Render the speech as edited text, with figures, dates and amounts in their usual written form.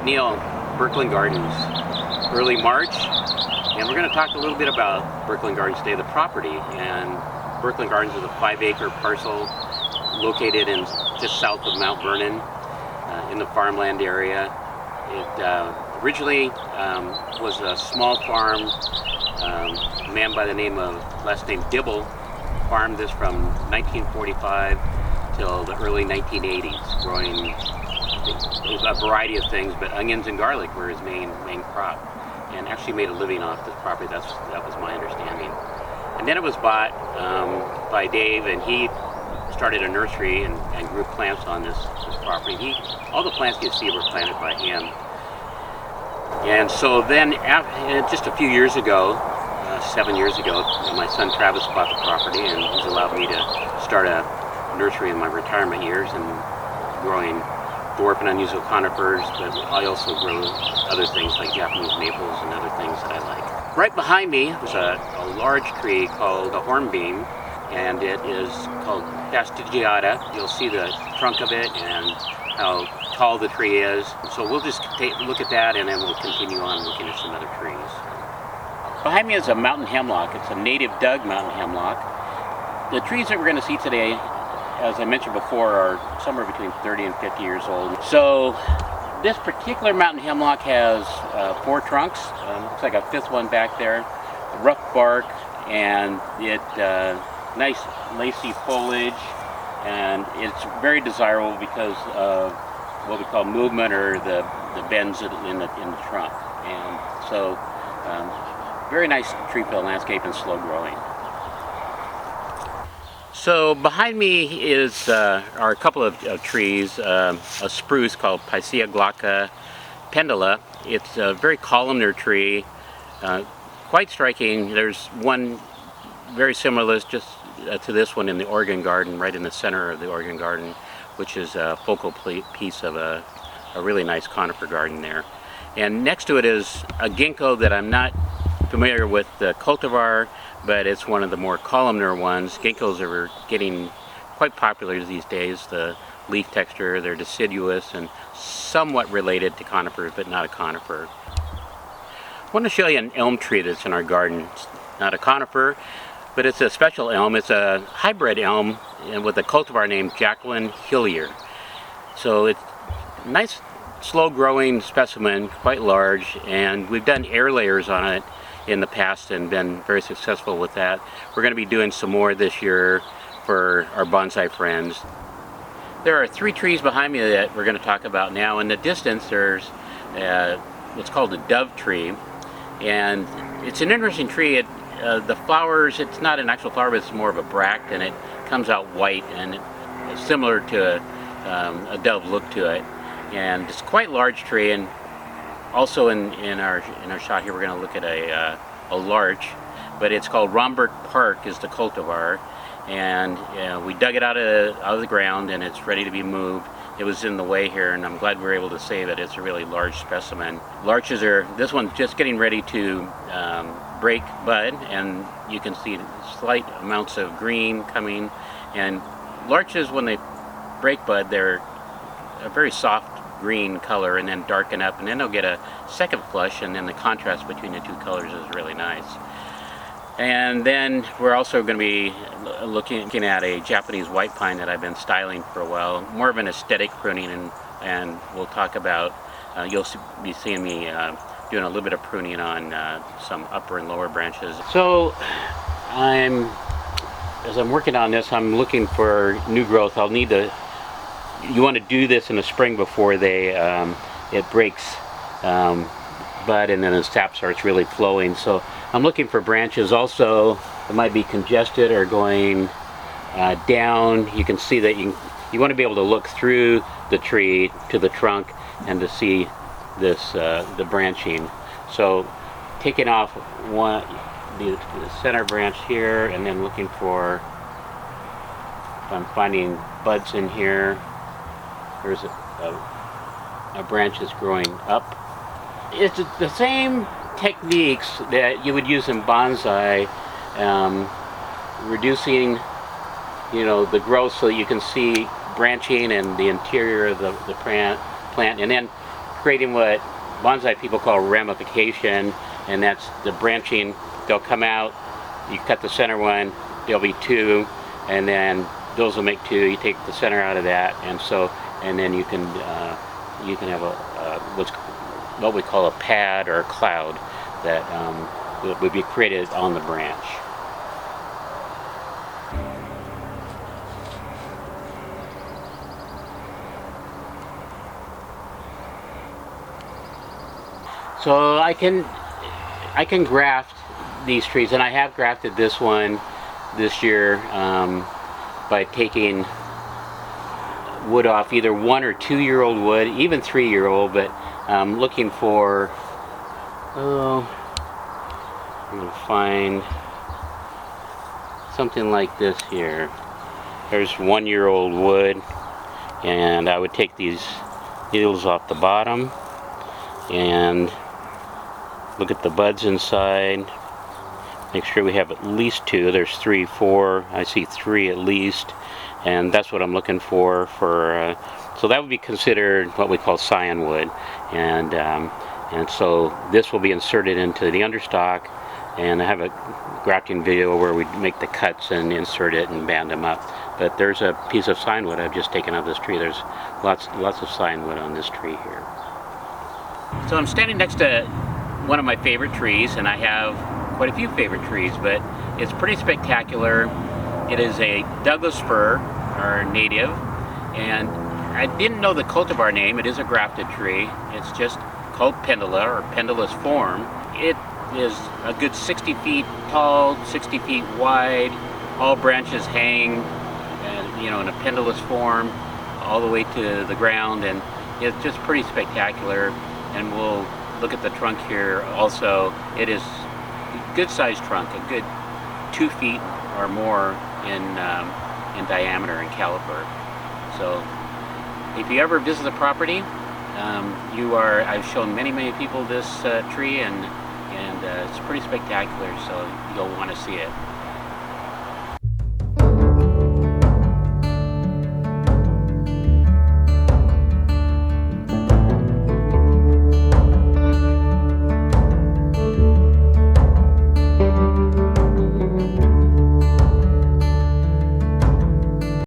McNeal, Burkland Gardens, early March, and we're going to talk a little bit about Burkland Gardens today, the property. And Burkland Gardens is a 5-acre parcel located in just south of Mount Vernon, in the farmland area. It originally was a small farm. A man by the last name Dibble farmed this from 1945 till the early 1980s, growing a variety of things, but onions and garlic were his main crop, and actually made a living off this property. That was my understanding. And then it was bought by Dave, and he started a nursery and grew plants on this property. All the plants you see were planted by him. And so then, just a few years ago, 7 years ago, my son Travis bought the property, and he's allowed me to start a nursery in my retirement years, and growing dwarf and unusual conifers, but I also grow other things like Japanese maples and other things that I like. Right behind me was a large tree called a hornbeam, and it is called fastigiata. You'll see the trunk of it and how tall the tree is. So we'll just take a look at that, and then we'll continue on looking at some other trees. Behind me is a mountain hemlock. It's a native Doug mountain hemlock. The trees that we're going to see today, as I mentioned before, are somewhere between 30 and 50 years old. So this particular mountain hemlock has 4 trunks. Looks like a 5th one back there. Rough bark, and it nice lacy foliage, and it's very desirable because of what we call movement, or the bends in the trunk. And so very nice tree fill landscape and slow growing. So behind me are a couple of trees, a spruce called Picea glauca pendula. It's a very columnar tree, quite striking. There's one very similar just to this one in the Oregon garden, right in the center of the Oregon garden, which is a focal piece of a really nice conifer garden there. And next to it is a ginkgo that I'm not familiar with the cultivar, but it's one of the more columnar ones. Ginkgos are getting quite popular these days. The leaf texture, they're deciduous and somewhat related to conifers, but not a conifer. I want to show you an elm tree that's in our garden. It's not a conifer, but it's a special elm. It's a hybrid elm with a cultivar named Jacqueline Hillier. So it's a nice, slow-growing specimen, quite large, and we've done air layers on it in the past and been very successful with that. We're going to be doing some more this year for our bonsai friends. There are 3 trees behind me that we're going to talk about now. In the distance there's what's called a dove tree, and it's an interesting tree. The flowers, it's not an actual flower, but it's more of a bract, and it comes out white, and it's similar to a dove look to it. And it's quite a large tree, and also in our shot here, we're going to look at a larch, but it's called Romberg Park is the cultivar, and we dug it out of the ground, and it's ready to be moved. It was in the way here, and I'm glad we were able to save it. It's a really large specimen. Larches this one's just getting ready to break bud, and you can see slight amounts of green coming. And larches, when they break bud, they're a very soft green color and then darken up, and then they'll get a second flush, and then the contrast between the 2 colors is really nice. And then we're also going to be looking at a Japanese white pine that I've been styling for a while, more of an aesthetic pruning, and we'll talk about, you'll be seeing me doing a little bit of pruning on some upper and lower branches. So as I'm working on this, I'm looking for new growth. You want to do this in the spring before it breaks bud, and then the sap starts really flowing. So I'm looking for branches also that might be congested or going down. You can see that you want to be able to look through the tree to the trunk and to see this the branching. So taking off the center branch here, and then looking for, if I'm finding buds in here, there's a branch that's growing up. It's the same techniques that you would use in bonsai, reducing, the growth so that you can see branching and the interior of the plant, and then creating what bonsai people call ramification, and that's the branching. They'll come out, you cut the center one, there'll be two, and then those will make two. You take the center out of that, and then you can have what we call a pad or a cloud that would be created on the branch. So I can graft these trees, and I have grafted this one this year by taking wood off, either 1 or 2 year old wood, even 3-year-old, but I'm looking for, I'm going to find something like this here. There's 1-year-old wood, and I would take these needles off the bottom and look at the buds inside. Make sure we have at least 2. There's 3, 4. I see 3 at least, and that's what I'm looking for. So that would be considered what we call scion wood, and so this will be inserted into the understock. And I have a grafting video where we make the cuts and insert it and band them up. But there's a piece of scion wood I've just taken out of this tree. There's lots of scion wood on this tree here. So I'm standing next to one of my favorite trees, and I have quite a few favorite trees, but it's pretty spectacular. It is a Douglas fir, or native, and I didn't know the cultivar name. It is a grafted tree. It's just called pendula, or pendulous form. It is a good 60 feet tall, 60 feet wide. All branches hang, in a pendulous form all the way to the ground, and it's just pretty spectacular. And we'll look at the trunk here also. It is a good sized trunk, a good 2 feet or more in diameter and caliper. So if you ever visit the property, I've shown many people this tree, and it's pretty spectacular, so you'll want to see it.